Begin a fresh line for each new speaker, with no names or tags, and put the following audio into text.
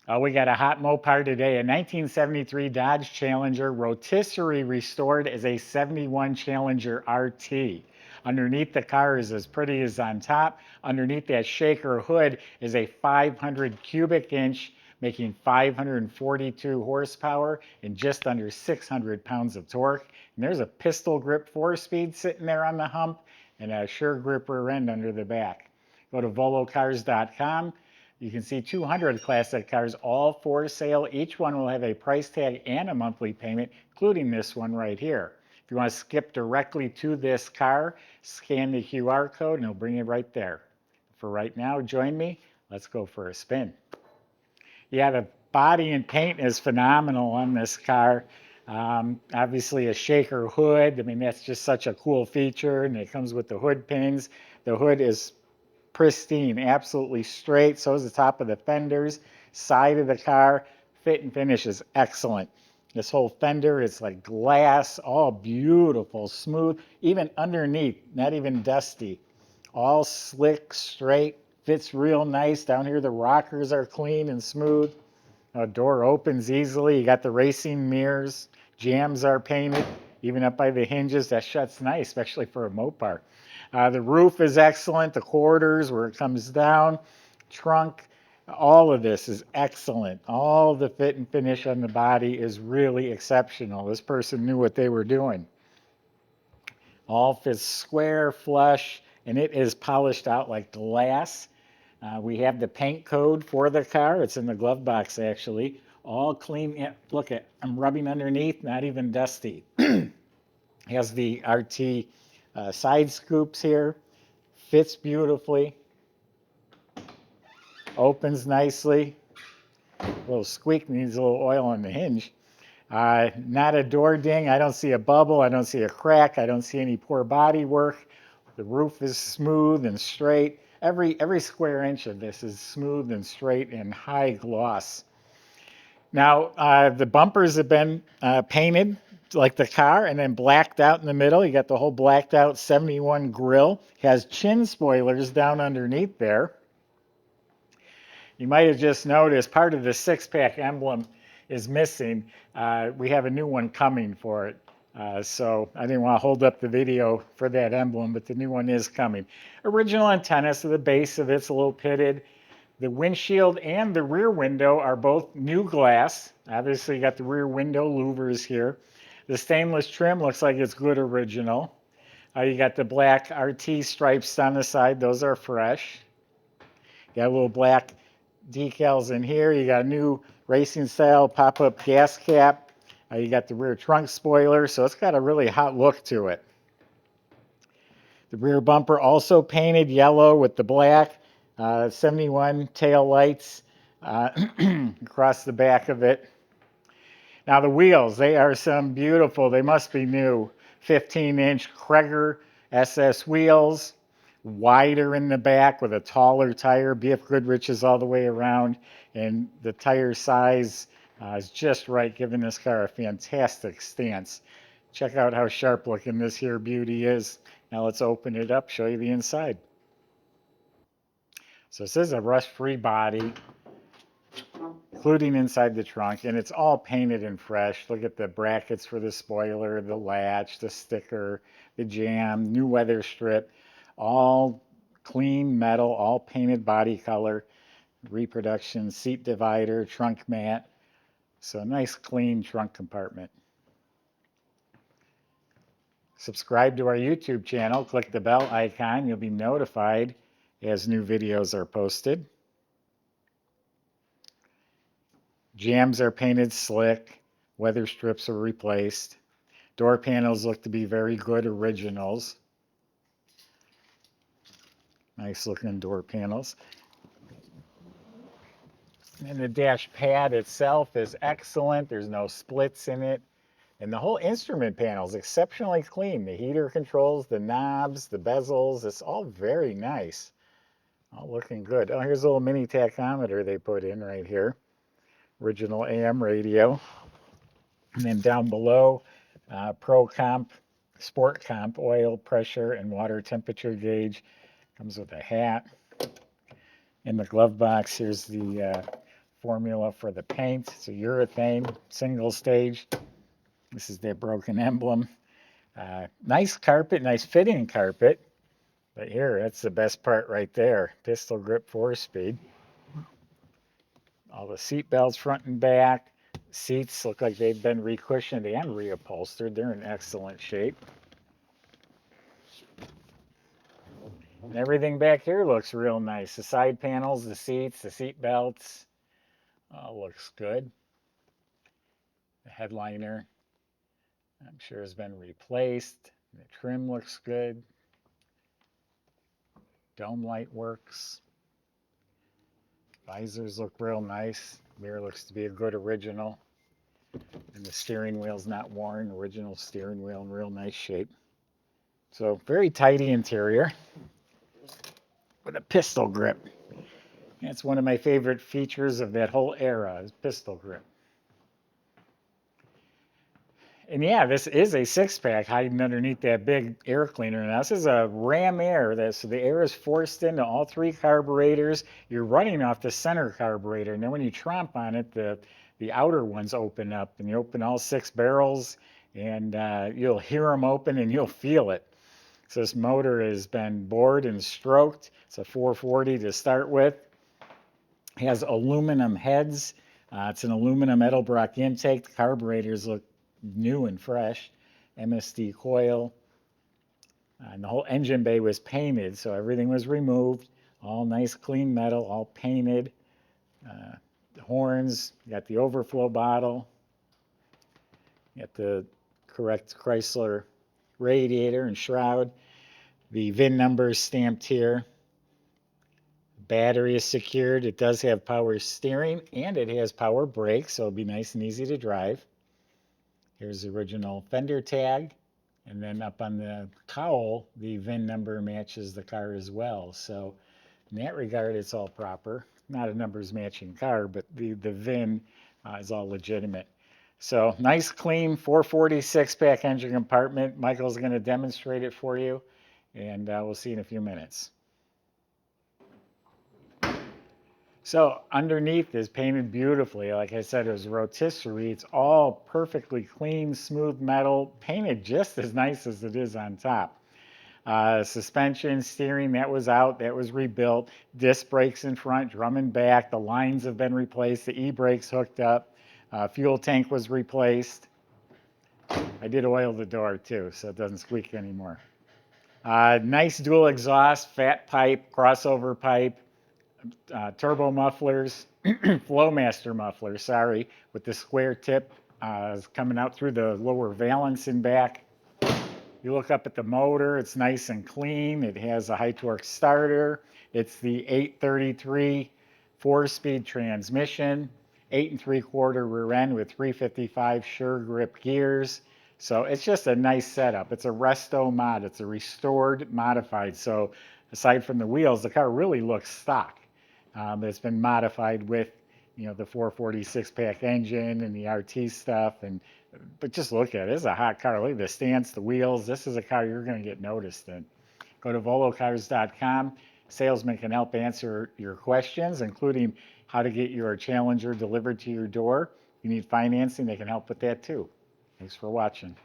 We got a hot Mopar today, a 1973 Dodge Challenger, rotisserie restored as a 71 Challenger RT. Underneath the car is as pretty as on top. Underneath that shaker hood is a 500 cubic inch, making 542 horsepower and just under 600 pounds of torque. And there's a pistol grip 4-speed sitting there on the hump and a sure grip rear end under the back. Go to volocars.com. You can see 200 classic cars, all for sale. Each one will have a price tag and a monthly payment, including this one right here. If you want to skip directly to this car, scan the QR code and it'll bring you right there. For right now, join me. Let's go for a spin. Yeah, the body and paint is phenomenal on this car. Obviously a shaker hood. I mean, that's just such a cool feature, and it comes with the hood pins. The hood is pristine, absolutely straight. So is the top of the fenders, side of the car. Fit and finish is excellent. This whole fender is like glass, all beautiful, smooth, even underneath, not even dusty. All slick, straight, fits real nice. Down here, the rockers are clean and smooth. Door opens easily. You got the racing mirrors. Jambs are painted, even up by the hinges. That shuts nice, especially for a Mopar. The roof is excellent. The quarters where it comes down, trunk, all of this is excellent. All the fit and finish on the body is really exceptional. This person knew what they were doing. All fits square, flush, and it is polished out like glass. We have the paint code for the car. It's in the glove box, actually. All clean. Look at, I'm rubbing underneath, not even dusty. Has the RT side scoops here. Fits beautifully. Opens nicely. A little squeak, needs a little oil on the hinge. Not a door ding. I don't see a bubble. I don't see a crack. I don't see any poor body work. The roof is smooth and straight. Every square inch of this is smooth and straight and high gloss. Now, the bumpers have been painted like the car and then blacked out in the middle. You got the whole blacked out 71 grille. Has chin spoilers down underneath there. You might have just noticed part of the six-pack emblem is missing. We have a new one coming for it. So I didn't want to hold up the video for that emblem, but the new one is coming. Original antenna, so the base of it's a little pitted. The windshield and the rear window are both new glass. Obviously, you got the rear window louvers here. The stainless trim looks like it's good original. You got the black RT stripes on the side. Those are fresh. Got a little black decals in here. You got a new racing style pop-up gas cap. You got the rear trunk spoiler, so it's got a really hot look to it. The rear bumper also painted yellow with the black. 71 tail lights across the back of it. Now the wheels, they are some beautiful, they must be new, 15-inch Cragar SS wheels, wider in the back with a taller tire. BFGoodrich is all the way around, and the tire size is just right, giving this car a fantastic stance. Check out how sharp looking this here beauty is. Now let's open it up, show you the inside. So this is a rust-free body, including inside the trunk, and it's all painted and fresh. Look at the brackets for the spoiler, the latch, the sticker, the jam, new weather strip, all clean metal, all painted body color, reproduction, seat divider, trunk mat. So a nice clean trunk compartment. Subscribe to our YouTube channel, click the bell icon, you'll be notified as new videos are posted. Jambs are painted slick, weather strips are replaced. Door panels look to be very good originals. Nice looking door panels. And the dash pad itself is excellent. There's no splits in it. And the whole instrument panel is exceptionally clean. The heater controls, the knobs, the bezels, it's all very nice. All looking good. Oh, here's a little mini tachometer they put in right here. Original AM radio. And then down below, Pro Comp, Sport Comp, oil pressure and water temperature gauge. Comes with a hat. In the glove box, here's the formula for the paint. It's a urethane, single stage. This is their broken emblem. Nice carpet, nice fitting carpet. But here, that's the best part right there. Pistol grip 4-speed. All the seat belts front and back. Seats look like they've been recushioned and reupholstered. They're in excellent shape. And everything back here looks real nice. The side panels, the seats, the seat belts. Looks good. The headliner, I'm sure, has been replaced. The trim looks good. Dome light works. Visors look real nice. Mirror looks to be a good original. And the steering wheel's not worn. Original steering wheel in real nice shape. So very tidy interior with a pistol grip. That's one of my favorite features of that whole era is pistol grip. And yeah, this is a 6-pack hiding underneath that big air cleaner. Now, this is a ram air. So the air is forced into all 3 carburetors. You're running off the center carburetor. And then when you tromp on it, the outer ones open up. And you open all 6 barrels, and you'll hear them open, and you'll feel it. So this motor has been bored and stroked. It's a 440 to start with. It has aluminum heads. It's an aluminum Edelbrock intake. The carburetors look new and fresh. MSD coil. And the whole engine bay was painted, so everything was removed. All nice clean metal, all painted. The horns, you got the overflow bottle. You got the correct Chrysler radiator and shroud. The VIN number is stamped here. Battery is secured. It does have power steering and it has power brakes, so it'll be nice and easy to drive. Here's the original fender tag. And then up on the cowl, the VIN number matches the car as well. So in that regard, it's all proper. Not a numbers matching car, but the VIN is all legitimate. So nice, clean 440 6-pack engine compartment. Michael's going to demonstrate it for you, and we'll see you in a few minutes. So underneath is painted beautifully. Like I said, it was rotisserie. It's all perfectly clean, smooth metal, painted just as nice as it is on top. Suspension, steering, that was out, that was rebuilt. Disc brakes in front, drum and back. The lines have been replaced. The e-brakes hooked up. Fuel tank was replaced. I did oil the door too, so it doesn't squeak anymore. Nice dual exhaust, fat pipe, crossover pipe. Turbo mufflers, Flowmaster mufflers, sorry, with the square tip coming out through the lower valance and back. You look up at the motor, it's nice and clean. It has a high torque starter. It's the 833 4-speed transmission, 8 3/4 rear end with 355 sure grip gears. So it's just a nice setup. It's a resto mod. It's a restored modified. So aside from the wheels, the car really looks stock. It's been modified with, the 440 6-pack engine and the RT stuff. But just look at it. It's a hot car. Look at the stance, the wheels. This is a car you're going to get noticed in. Go to volocars.com. Salesman can help answer your questions, including how to get your Challenger delivered to your door. If you need financing, they can help with that too. Thanks for watching.